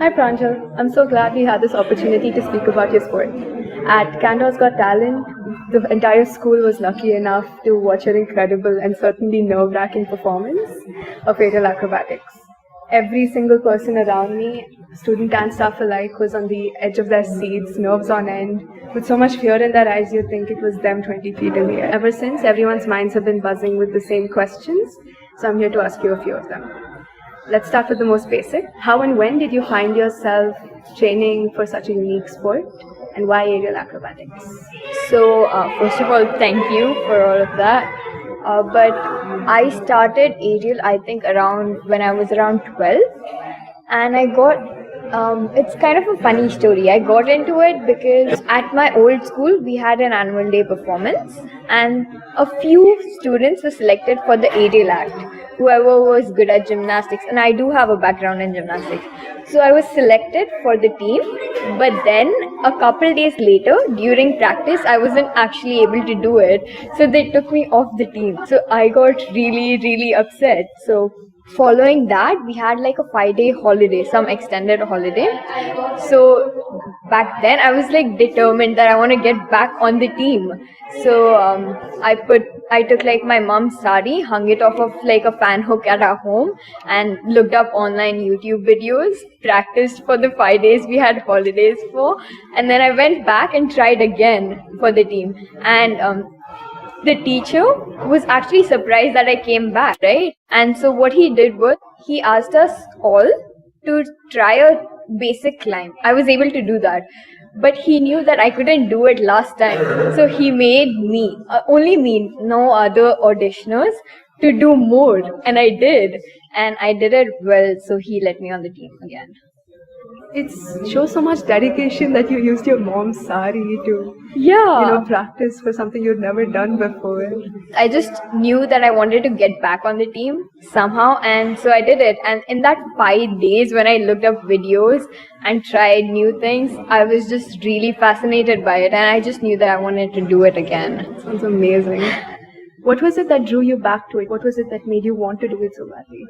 Hi Pranjal, I'm so glad we had this opportunity to speak about your sport. At Canada's Got Talent, the entire school was lucky enough to watch your incredible and certainly nerve-wracking performance of aerial acrobatics. Every single person around me, student and staff alike, was on the edge of their seats, nerves on end, with so much fear in their eyes you'd think it was them 20 feet in the air. Ever since, everyone's minds have been buzzing with the same questions, so I'm here to ask you a few of them. Let's start with the most basic. How and when did you find yourself training for such a unique sport, and why aerial acrobatics? First of all, thank you for all of that. But I started aerial, I think, around when I was around 12, and I got. It's kind of a funny story. I got into it because at my old school we had an annual day performance, and a few students were selected for the aerial act. Whoever was good at gymnastics, and I do have a background in gymnastics, so I was selected for the team. But then a couple days later, during practice, I wasn't actually able to do it, so they took me off the team. So I got really upset. So following that, we had like a 5-day holiday, some extended holiday. So back then I was like determined that I want to get back on the team. So I took like my mom's sari, hung it off of like a fan hook at our home, and looked up online YouTube videos, practiced for the 5 days we had holidays for, and then I went back and tried again for the team. And the teacher was actually surprised that I came back, right? And so what he did was he asked us all to try a basic climb. I was able to do that, but he knew that I couldn't do it last time. So he made me, only me, no other auditioners, to do more. And I did. And I did it well, so he let me on the team again. It shows so much dedication that you used your mom's sari to, practice for something you'd never done before. I just knew that I wanted to get back on the team somehow, and so I did it. And in that 5 days, when I looked up videos and tried new things, I was just really fascinated by it, and I just knew that I wanted to do it again. Sounds amazing. What was it that drew you back to it? What was it that made you want to do it so badly?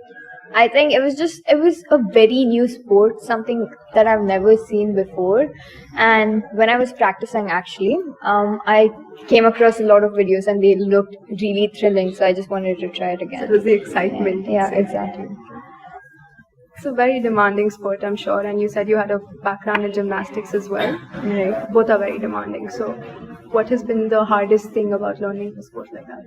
I think it was a very new sport, something that I've never seen before. And when I was practicing, actually, I came across a lot of videos and they looked really thrilling. So I just wanted to try it again. So it was the excitement. Yeah, exactly. It's a very demanding sport, I'm sure. And you said you had a background in gymnastics as well. Right. Both are very demanding. So what has been the hardest thing about learning a sport like that?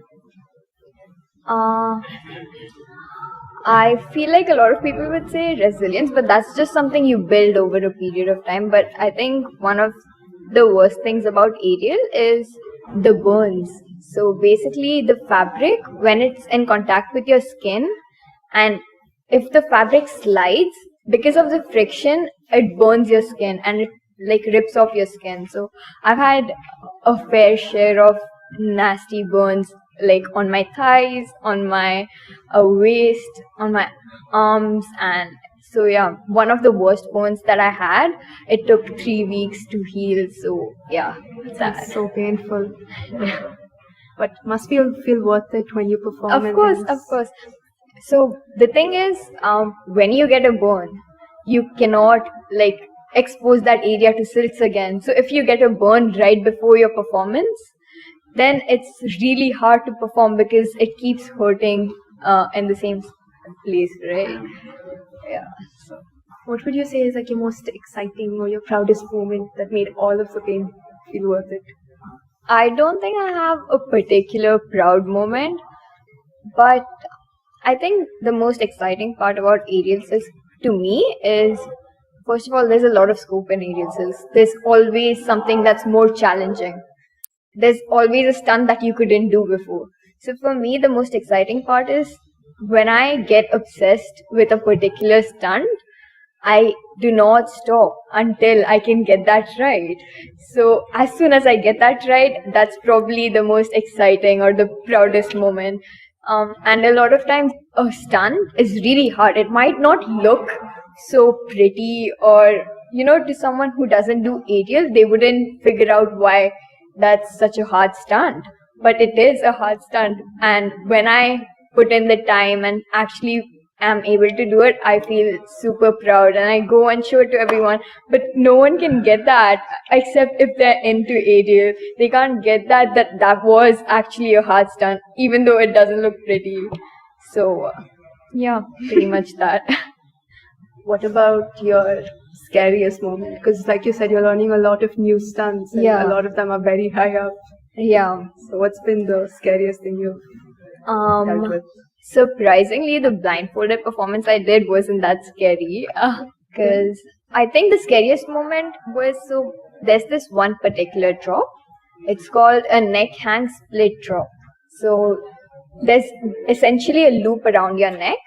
I feel like a lot of people would say resilience, but that's just something you build over a period of time. But I think one of the worst things about aerial is the burns. So basically, the fabric, when it's in contact with your skin, and if the fabric slides, because of the friction, it burns your skin and it like rips off your skin. So I've had a fair share of nasty burns, like on my thighs, on my waist, on my arms. And so yeah, one of the worst burns that I had, it took 3 weeks to heal. So yeah, that's so painful. But must feel worth it when you perform. Of course. So the thing is, when you get a burn, you cannot like expose that area to silks again. So if you get a burn right before your performance, then it's really hard to perform because it keeps hurting in the same place, right? Yeah. So what would you say is like your most exciting or your proudest moment that made all of the pain feel worth it? I don't think I have a particular proud moment, but I think the most exciting part about aerial silks to me is, first of all, there's a lot of scope in aerial silks. There's always something that's more challenging. There's always a stunt that you couldn't do before. So for me, the most exciting part is when I get obsessed with a particular stunt, I do not stop until I can get that right. So as soon as I get that right, that's probably the most exciting or the proudest moment. And a lot of times a stunt is really hard. It might not look so pretty, or to someone who doesn't do aerial, they wouldn't figure out why that's such a hard stunt, but it is a hard stunt. And when I put in the time and actually am able to do it, I feel super proud and I go and show it to everyone. But no one can get that except if they're into aerial. They can't get that was actually a hard stunt, even though it doesn't look pretty. So, yeah, pretty much that. What about your scariest moment? Because, like you said, you're learning a lot of new stunts, and Yeah. a lot of them are very high up. Yeah. So, what's been the scariest thing you've dealt with? Surprisingly, the blindfolded performance I did wasn't that scary. Because I think the scariest moment was, so there's this one particular drop. It's called a neck hang split drop. So there's essentially a loop around your neck,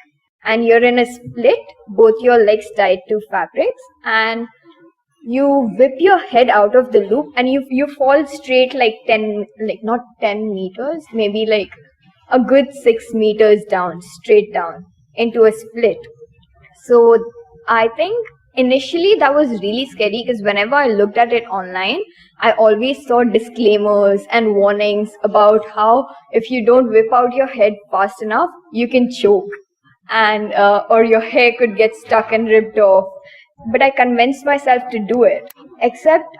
and you're in a split, both your legs tied to fabrics, and you whip your head out of the loop, and you fall straight like 10, like not 10 meters, maybe like a good 6 meters down, straight down into a split. So I think initially that was really scary because whenever I looked at it online, I always saw disclaimers and warnings about how if you don't whip out your head fast enough, you can choke and or your hair could get stuck and ripped off. But I convinced myself to do it. Except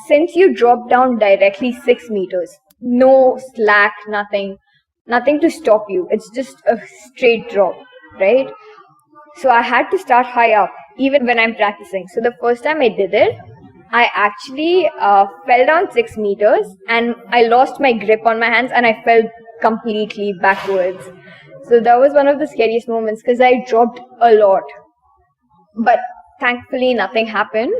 since you drop down directly 6 meters, no slack, nothing to stop you. It's just a straight drop, right? So I had to start high up, even when I'm practicing. So the first time I did it, I actually fell down 6 meters and I lost my grip on my hands and I fell completely backwards. So that was one of the scariest moments because I dropped a lot. But thankfully nothing happened.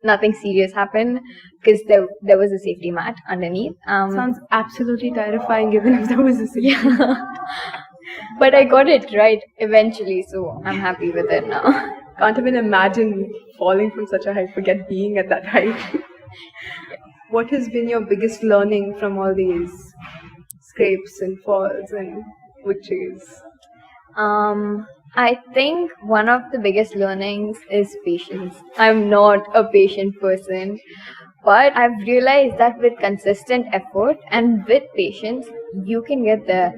Nothing serious happened because there was a safety mat underneath. Sounds absolutely terrifying, even if there was a scene. Yeah. But I got it right eventually, so I'm happy with it now. Can't even imagine falling from such a height, forget being at that height. What has been your biggest learning from all these scrapes and falls and victories? I think one of the biggest learnings is patience. I'm not a patient person, but I've realized that with consistent effort and with patience, you can get there.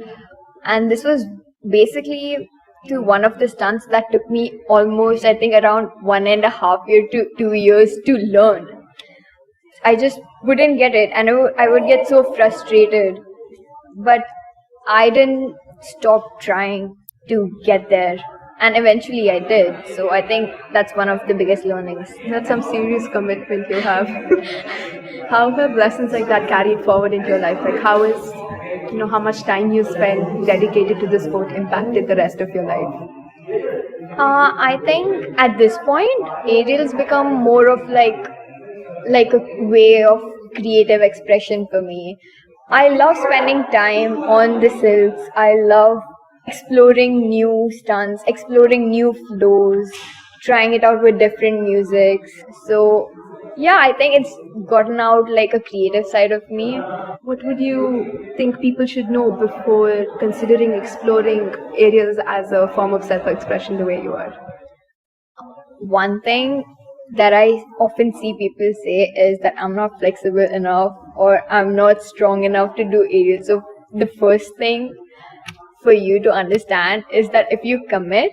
And this was basically to one of the stunts that took me almost, I think, around 1.5 years to 2 years to learn. I just wouldn't get it, and I would get so frustrated. But I didn't stop trying to get there, and eventually I did. So I think that's one of the biggest learnings. That's some serious commitment you have. How have lessons like that carried forward into your life? Like how is, how much time you spend dedicated to the sport impacted the rest of your life? I think at this point, aerials become more of like a way of creative expression for me. I love spending time on the silks. I love exploring new stunts, exploring new flows, trying it out with different musics. So yeah, I think it's gotten out like a creative side of me. What would you think people should know before considering exploring aerials as a form of self-expression the way you are? One thing that I often see people say is that I'm not flexible enough or I'm not strong enough to do aerials. So the first thing for you to understand is that if you commit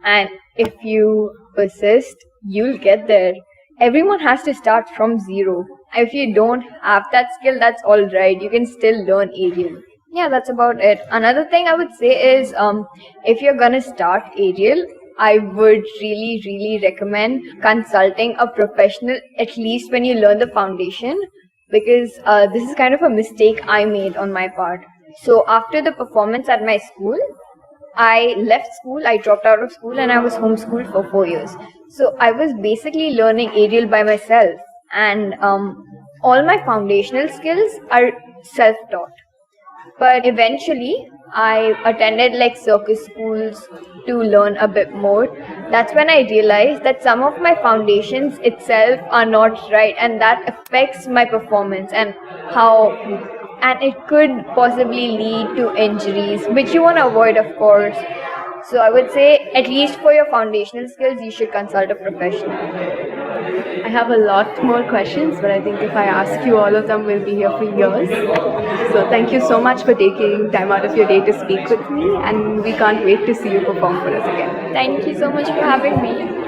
and if you persist, you'll get there. Everyone has to start from zero. If you don't have that skill, that's all right. You can still learn aerial. Yeah, that's about it. Another thing I would say is if you're gonna start aerial, I would really recommend consulting a professional, at least when you learn the foundation, because this is kind of a mistake I made on my part. So after the performance at my school, I left school, I dropped out of school, and I was homeschooled for 4 years. So I was basically learning aerial by myself, and all my foundational skills are self-taught. But eventually, I attended like circus schools to learn a bit more. That's when I realized that some of my foundations itself are not right, and that affects my performance and it could possibly lead to injuries, which you want to avoid, of course. So I would say, at least for your foundational skills, you should consult a professional. I have a lot more questions, but I think if I ask you all of them, we'll be here for years. So thank you so much for taking time out of your day to speak with me, and we can't wait to see you perform for us again. Thank you so much for having me.